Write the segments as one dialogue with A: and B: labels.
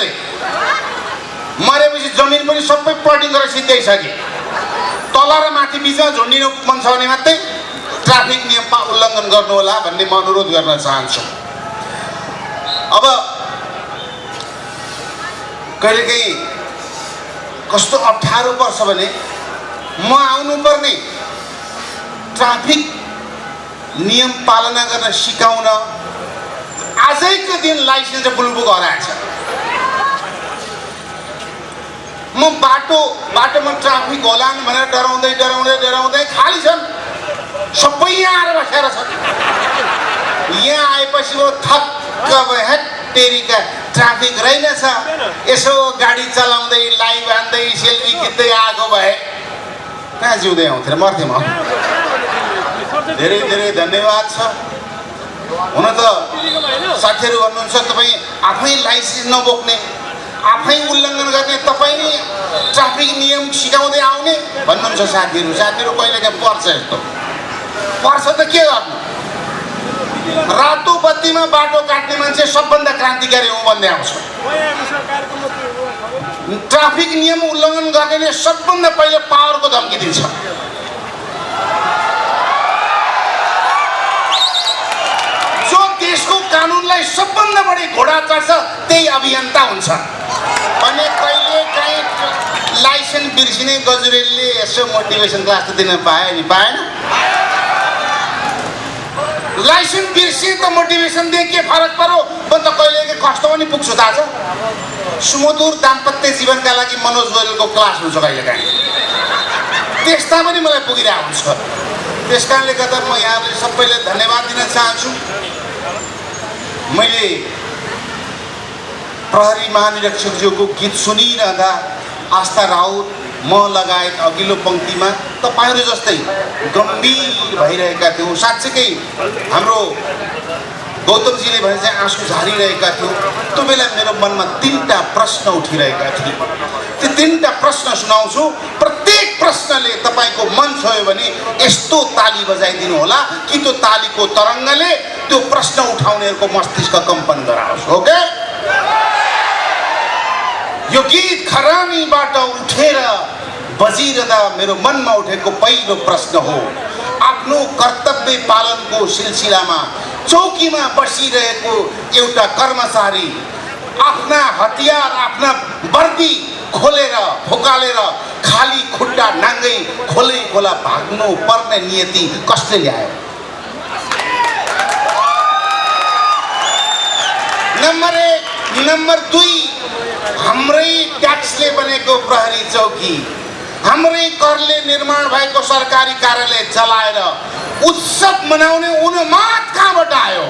A: रे मरेपछि जमिन पनि सबै प्लटिङ गरेर सिद्ध्याइसके तल र माथि बिचमा झुन्डिनु मन छ भने मात्रै ट्राफिक नियम उल्लङ्घन गर्नु होला भन्ने म अनुरोध गर्न चाहन्छु। अब कहिलेकाहीँ कस्तो अप्ठ्यारो पर्छ भने म आउनुपर्ने ट्राफिक नियम पालना गर्न सिकाउन आजैको दिन लाइसेन्स र बुलबुक हराएछ। म बाटोमा ट्राफिक होला भनेर डराउँदै खाली छन् सबै यहाँ आएर बसेर छन्। यहाँ आएपछि म थक्क भए हेटेरीका ट्राफिक रहेनछ यसो गाडी चलाउँदै लाइभ हान्दै सेल्फी खिच्दै आएको भए कहाँ जिउँदै आउँथेन मर्थेँ म। धेरै धेरै धन्यवाद छ। हुन त साथीहरू भन्नुहुन्छ तपाईँ आफै लाइसेन्स नबोक्ने आफै उल्लङ्घन गर्ने तपाईँ नै ट्राफिक नियम सिकाउँदै आउने भन्नुहुन्छ साथीहरू कहिलेकाहीँ पर्छ यस्तो पर्छ त के गर्नु। रातो बत्तीमा बाटो काट्ने मान्छे सबभन्दा क्रान्तिकारी हो भन्दै आउँछ। ट्राफिक नियम उल्लङ्घन गर्नेले सबभन्दा पहिले पावरको धम्की दिन्छ। जो देशको कानुनलाई सबभन्दा बढी घोडा चढ्छ त्यही अभियन्ता हुन्छ भने कहिलेकाहीँ लाइसेन्स बिर्सिने गजुरेलले यसो मोटिभेसन क्लास त दिन पायो नि पाएन। लाइसेन्स बिर्सिए त मोटिभेसन दिए के फरक पर्यो म त कहिलेकाहीँ कष्ट पनि पुग्छु थाहा छ। सुमधुर दाम्पत्य जीवनका लागि मनोज गोयलको क्लास हुन्छ कहिलेकाहीँ त्यस्ता पनि मलाई पुगिरहेको हुन्छ। त्यस कारणले गर्दा म यहाँले सबैलाई धन्यवाद दिन चाहन्छु। मैले प्रहरी महानिरीक्षकज्यूको गीत सुनिरहँदा आस्था राउत म लगायत अघिल्लो पङ्क्तिमा तपाईँहरू जस्तै गम्भीर भइरहेका थियौँ। साँच्चैकै हाम्रो गौतमजीले भने चाहिँ आँसु झारिरहेका थियौँ। त्यो बेला मेरो मनमा 3टा प्रश्न उठिरहेका थिए। त्यो 3टा प्रश्न सुनाउँछु। प्रत्येक प्रश्नले तपाईँको मन छोयो भने यस्तो ताली बजाइदिनु होला कि त्यो तालीको तरङ्गले त्यो प्रश्न उठाउनेहरूको मस्तिष्क कम्पन गराओस्। ओके यो गीत खरानीबाट उठेर बजिरहँदा मेरो मनमा उठेको पहिलो प्रश्न हो आफ्नो कर्तव्य पालनको सिलसिलामा चौकीमा बसिरहेको एउटा कर्मचारी आफ्ना हतियार आफ्ना वर्दी खोलेर फुकालेर खाली खुट्टा नाङ्गै खोलै खोला भाग्नु पर्ने नियति कसले ल्यायो? नम्बर 1। नम्बर 2 हाम्रै ट्याक्सले बनेको प्रहरी चौकी हाम्रै करले निर्माण भएको सरकारी कार्यालय चलाएर उत्सव मनाउने उन्माद कहाँबाट आयो?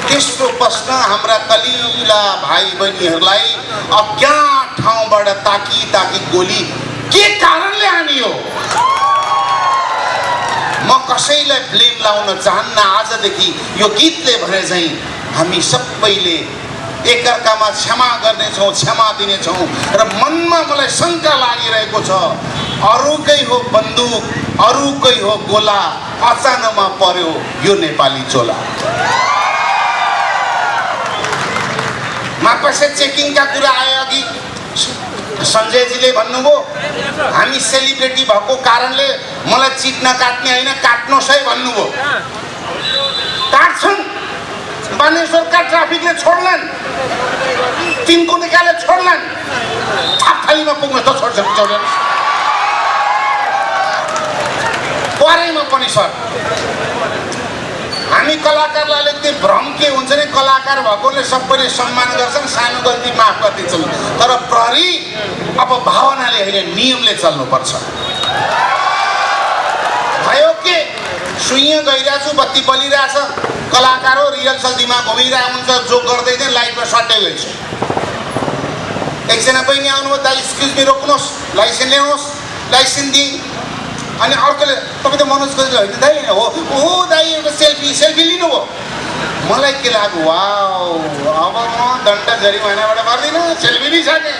A: तेस्रो प्रश्न हाम्रा कलिला भाइ बहिनीहरूलाई अज्ञात ठाउँबाट ताकी गोली के कारणले हानियो? म कसैलाई ब्लेम लाउन चाहन्न। आजदेखि यो गीतले भने चाहिँ हामी सबैले एकअर्कामा क्षमा गर्नेछौँ क्षमा दिनेछौँ र मनमा मलाई शङ्का लागिरहेको छ अरूकै हो बन्दुक अरूकै हो गोला अचानकमा पर्यो यो नेपाली चोला। मापसे चेकिङका कुरा आयो अघि सञ्जयजीले भन्नुभयो हामी सेलिब्रेटी भएको कारणले मलाई चिट नकाट्ने होइन काट्नुहोस् है भन्नुभयो। काट्छन् बानेश्वरका ट्राफिकले छोड्लान् तिनको निकाले छोड्लान् थापथालीमा पुग्न त छोड्छ परेमा पनि सर हामी कलाकारलाई त्यो भ्रम के हुन्छ नि कलाकार भएकोले सबैले सम्मान गर्छन् सानो गल्ती माफ गरिदिन्छन् तर प्रहरी अब भावनाले होइन नियमले चल्नुपर्छ। भयो के सुइँ गइरहेको छु बत्ती बलिरहेछ कलाकार हो रिहर्सल दिमाग घुमिरहेको हुन्छ जोक गर्दै चाहिँ लाइटमा सट्टै गएछु। एकजना बहिनी आउनुभयो दाइ एक्सक्युज मी रोक्नुहोस् लाइसेन्स ल्याउनुहोस् लाइसेन्स दिएँ अनि अर्कोले तपाईँ त मनोज गजल होइन दाइ हो ओ दाइ एउटा सेल्फी लिनुभयो। मलाई के लाग्यो वाउ अब म दण्ड जरिमानाबाट पर्दिनँ सेल्फी लिइसकेँ।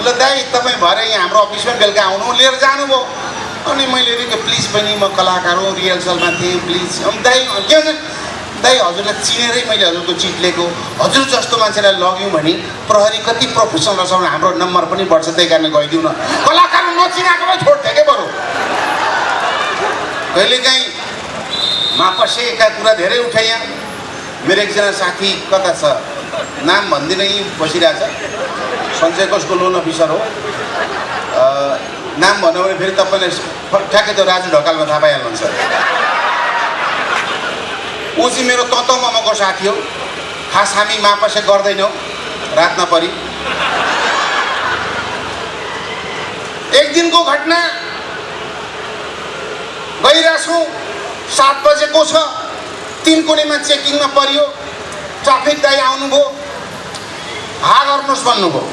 A: ल दाइ तपाईँ भरे यहाँ हाम्रो अफिसमा बेलुका आउनु लिएर जानुभयो अनि मैले प्लिज बहिनी म कलाकार हो रिहर्सलमा थिएँ प्लिज दाइ के हुन्छ दाइ हजुरलाई चिनेरै मैले हजुरको चिट लिएको, हजुर जस्तो मान्छेलाई लग्यौँ भने प्रहरी कति प्रोफेसनल रहेछ भने हाम्रो नम्बर पनि बढ्छ, त्यही कारण गइदिउँ न। कलाकार नचिनाएकोलाई छोड्थ्यो क्या बरु। कहिलेकाहीँ मापसेका कुरा धेरै उठाए यहाँ। मेरो एकजना साथी कता छ नाम भन्दिनँ, यहीँ बसिरहेछ, सञ्चय कोषको लोन अफिसर हो। नाम भन्नु भने फेरि तपाईँले ठ्याक्कै त्यो राजु ढकालमा थाहा पाइहाल्नुहुन्छ। ऊ चाहिँ मेरो तत ममको साथी हो। खास हामी मापसे गर्दैनौँ, रात नपरी। एक दिनको घटना, गइरहेछौँ, 7 बजेको छ, 3 कुनेमा चेकिङमा परियो। ट्राफिक दाइ आउनुभयो, हा गर्नुहोस् भन्नुभयो।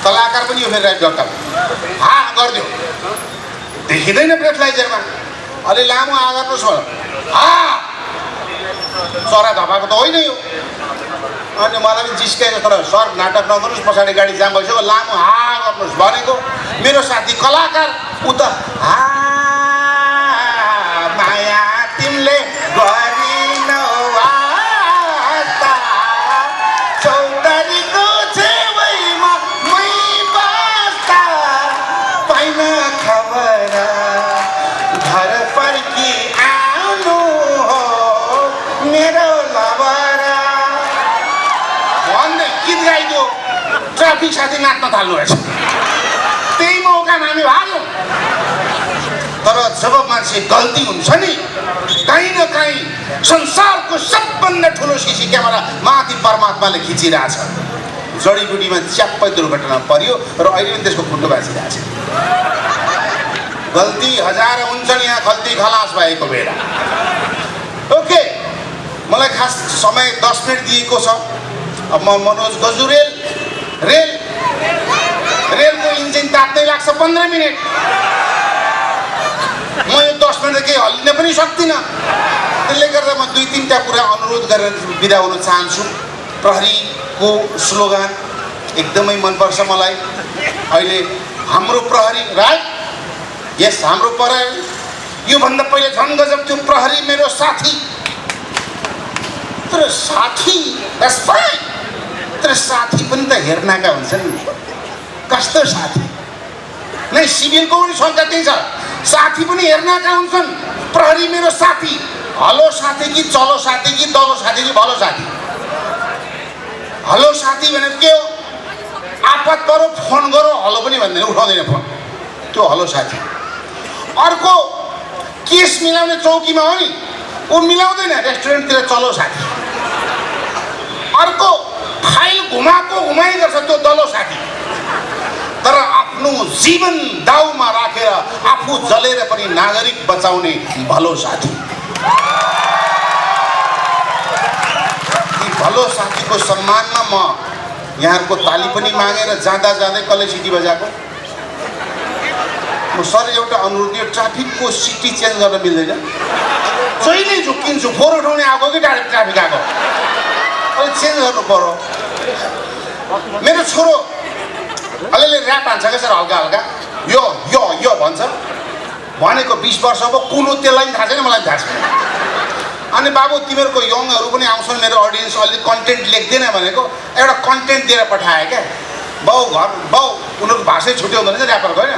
A: कलाकार पनि यो फेरि राइट ढकाल, हा गरिदियो, देखिँदैन ब्रेथलाइजरमा, अलि लामो हा गर्नुहोस् भन्यो, हा। चरा धपाएको त होइन यो। अनि मलाई पनि जिस्काएको, तर सर नाटक नगर्नुहोस्, पछाडि गाडी जाम भइसक्यो, लामो हा गर्नुहोस् भनेको। मेरो साथी कलाकार ऊ त हा माया तिमीले गरिनौ वास्ता, चौतारीको छेउमा मै बस्दा पाइन खबर घर फर्की आउनु हो मेरो लबर भन्दै गीत गाइदियो। ट्राफिक साथी नाच्न थाल्नु रहेछ। त्यही मौकामा हामी भाग्यौँ। तर जब मान्छे गल्ती हुन्छ नि, कहीँ न कहीँ संसारको सबभन्दा ठुलो सिसी क्यामेरा माथि परमात्माले खिचिरहेछ। जडीबुटीमा च्याप्पै दुर्घटना पर्यो र अहिले पनि त्यसको खुट्टो बाँचिरहेछ। गल्ती हजार हुन्छन् यहाँ खल्ती खलास भएको बेला। ओके, मलाई खास समय 10 मिनट दिएको छ। अब म मनोज गजुरेल रेलको इन्जिन तात्दै लाग्छ 15 मिनट। म यो 10 मिनट केही हल्लिन पनि सक्दिनँ। त्यसले गर्दा म 2-3टा कुरा अनुरोध गरेर बिदा हुन चाहन्छु। प्रहरीको स्लोगान एकदमै मनपर्छ मलाई। अहिले हाम्रो प्रहरी, राइट, यस, हाम्रो प्रहरी। योभन्दा पहिले झन् गजब थियो, प्रहरी मेरो साथी। तर साथी द्याट्स फाइन, तर साथी पनि त हेर्नका हुन्छन्। कस्तो साथी नै, सिभिलको पनि सङ्ख्या त्यही छ, साथी पनि हेर्नका हुन्छन्। प्रहरी मेरो साथी, हलो साथी कि चलो साथी कि दलो साथी कि भलो साथी। हलो साथी भनेको के हो? आपत परो फोन गरो, हलो पनि भन्दैन, उठाउँदैन फोन, त्यो हलो साथी। अर्को केस मिलाउने चौकीमा हो नि, ऊ मिलाउँदैन, रेस्टुरेन्टतिर चलो साथी। अर्को फाइल घुमाइ गर्छ, त्यो दलो साथी। तर आफ्नो जीवन दाउमा राखेर आफू जलेर पनि नागरिक बचाउने भलो साथी। ती भलो साथीको सम्मानमा म यहाँहरूको ताली पनि मागेर जाँदा कसले सिटी बजाएको? म सर एउटा अनुरोध, यो ट्राफिकको सिटी चेन्ज गर्न मिल्दैन? जहिले झुक्किन्छु, फोहोर उठाउने आएको कि डाइरेक्ट ट्राफिक आएको, अहिले चेन्ज गर्नु पर्यो। मेरो छोरो अलिअलि ऱ्याप हान्छ क्या सर, हल्का हल्का यो यो यो भन्छ। भनेको 20 वर्ष अब कुनो, त्यसलाई पनि थाहा छैन, मलाई थाहा छैन। अनि बाबु तिमीहरूको यङहरू पनि आउँछन्, मेरो अडियन्स अलिक कन्टेन्ट लेख्दैन भनेको एउटा कन्टेन्ट दिएर पठाएँ क्या। बाउ घर बाउ, उनीहरूको भाषै छुट्यो हुँदो रहेछ ऱ्यापरको, होइन?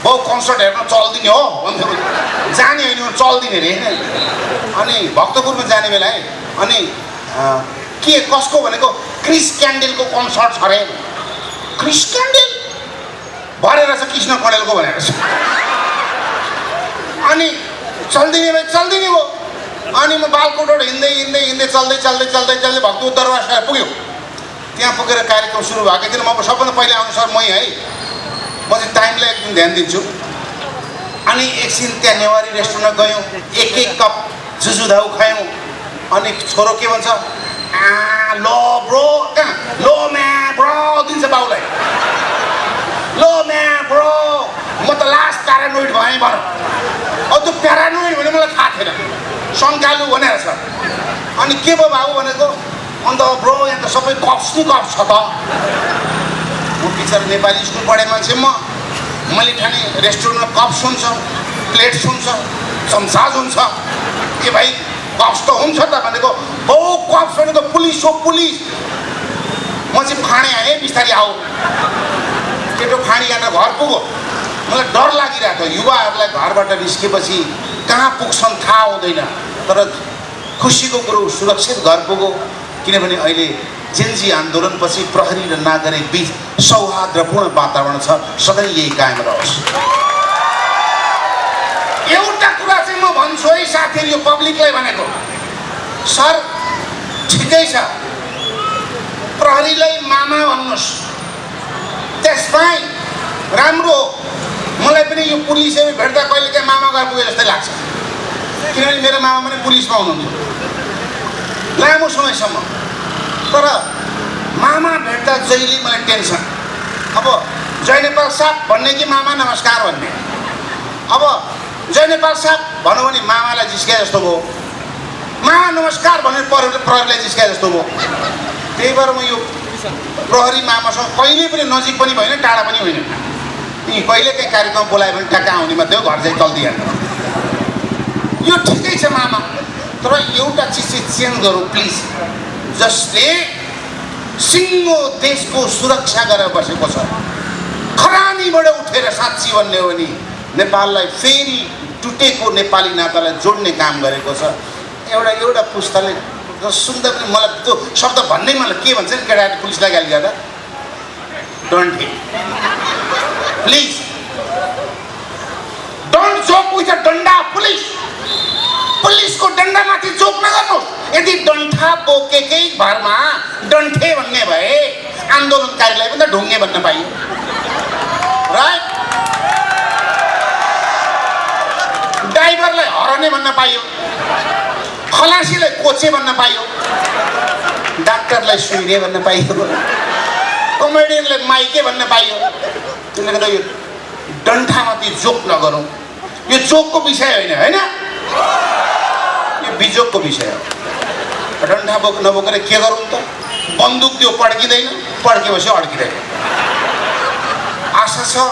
A: बाउ कन्सर्ट हेर्न चल्दिने हो भन्थ्यो, जाने होइन चल्दिने रे। अनि भक्तपुरमा जाने बेला है, अनि के कसको भनेको क्रिस क्यान्डेलको कन्सर्ट छ अरे। क्रिस क्यान्डेल भरेर छ, कृष्ण कडेलको भनेर छ। अनि चल्दिने भयो। अनि म बालकोटबाट हिँड्दै चल्दै भक्तपुर दरबार पुग्यो। त्यहाँ पुगेर कार्यक्रम सुरु भएको थिएन। म सबभन्दा पहिला आउनु सर मै है, म चाहिँ टाइमलाई एकदम ध्यान दिन्छु। अनि एकछिन त्यहाँ नेवारी रेस्टुरेन्टमा गयौँ, एक कप जुजुधाउ खायौँ। अनि छोरो के भन्छ, लो ब्रो, कहाँ लो म्या ब्रो दिन्छ बाउलाई। लो म्या ब्रो, म त लास्ट प्यारानोइड भएँ भन। अब त्यो प्यारानोइड भने मलाई थाहा थिएन, सङ्कालु भनेर छ। अनि के भयो बाबु भनेको, अन्त ब्रो यहाँ त सबै कप्स नि कप्स छ त। म टिचर नेपाली स्कुल पढेँ मान्छे, मैले ठाने रेस्टुरेन्टमा कप्स हुन्छ, प्लेट्स हुन्छ, चम्चाज हुन्छ। ए भाइ कप्स त हुन्छ त भनेको हो कप्स भनेको पुलिस हो पुलिस म चाहिँ फाँडे आएँ बिस्तारै आऊ केटो फाँडी गरेर घर पुग्यो मलाई डर लागिरहेको थियो युवाहरूलाई घरबाट निस्केपछि कहाँ पुग्छन् थाहा हुँदैन तर खुसीको कुरो सुरक्षित घर पुग्यो किनभने अहिले जेन्जी आन्दोलनपछि प्रहरी र नागरिक बीच सौहार्दपूर्ण वातावरण छ सधैँ यही कायम रहोस् एउटा कुरा चाहिँ म भन्छु है साथीहरू यो पब्लिकलाई भनेको सर ठिकै छ प्रहरीलाई मामा भन्नुहोस् त्यसमै राम्रो मलाई पनि यो पुलिसहरू भेट्दा कहिलेकाहीँ मामा घर पुगे जस्तै लाग्छ किनभने मेरो मामा पनि पुलिसमा हुनुहुन्थ्यो लामो समयसम्म तर मामा भेट्दा जहिले मलाई टेन्सन अब जय नेपाल साहब भन्ने कि मामा नमस्कार भन्ने अब जय नेपाल साहब भनौँ भने मामालाई जिस्काए जस्तो भयो मामा नमस्कार भनेर प्रहरीलाई जिस्काए जस्तो भयो त्यही भएर म यो प्रहरी मामासँग कहिले पनि नजिक पनि भएन टाढा पनि होइन यी कहिलेकाहीँ कार्यक्रम बोलायो भने टक्का आउने मात्रै हो घर चाहिँ चल्दिहाल्नु यो ठिकै छ मामा तर एउटा चिज चाहिँ चेन्ज गरौँ प्लिज जसले सिङ्गो देशको सुरक्षा गरेर बसेको छ खरानीबाट उठेर साँच्ची भन्ने हो भने नेपाललाई फेरि टुटेको नेपाली नातालाई जोड्ने काम गरेको छ एउटा पुस्ताले सुन्दा पनि मलाई त्यो शब्द भन्नै मलाई के भन्छ नि केटाहरूले पुलिसलाई गाली गर्दा don't hit please don't joke with a डन्डा पुलिसको डन्डामाथि जोक नगर्नुहोस् यदि डन्ठा बोकेकै भरमा डन्ठे भन्ने भए आन्दोलनकारीलाई पनि त ढुङ्गे भन्न पाइयो राइट ड्राइभरलाई हराउने भन्न पाइयो खलासीलाई कोचे भन्न पाइयो डाक्टरलाई सुइरे भन्न पाइयो कमेडियनलाई माइके भन्न पाइयो त्यसले गर्दा यो डन्ठामाथि जोक नगरौँ यो जोकको विषय होइन यो बिजोकको विषय हो डन्ठा नबोकेर के गरौँ त बन्दुक त्यो पड्किँदैन पड्केपछि अड्किँदैन आशा छ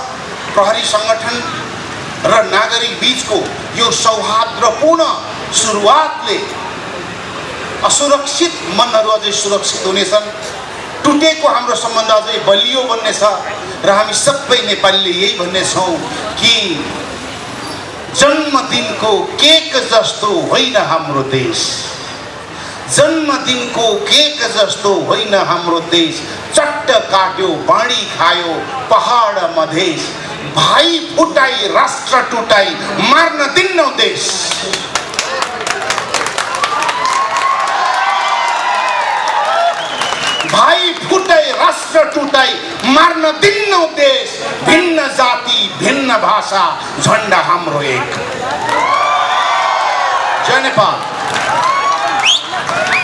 A: प्रहरी सङ्गठन र नागरिक बीचको यो सौहार्दपूर्ण सुरुवातले असुरक्षित मनहरू अझै सुरक्षित हुनेछन् टुटेको हाम्रो सम्बन्ध अझै बलियो बन्नेछ र हामी सबै नेपालीले यही भन्नेछौँ कि जन्मदिनको केक जस्तो होइन हाम्रो देश जन्मदिनको केक जस्तो होइन हाम्रो देश चट्ट काट्यो बाँडी खायो पहाड मधेस भाइ फुटाई राष्ट्र टुटाई मार्न दिन्नौ देश भाइ फुटाई राष्ट्र टुटाई मार्न दिन्नौ देश भिन्न जाति भिन्न भाषा झन्डा हाम्रो एक जय नेपाल।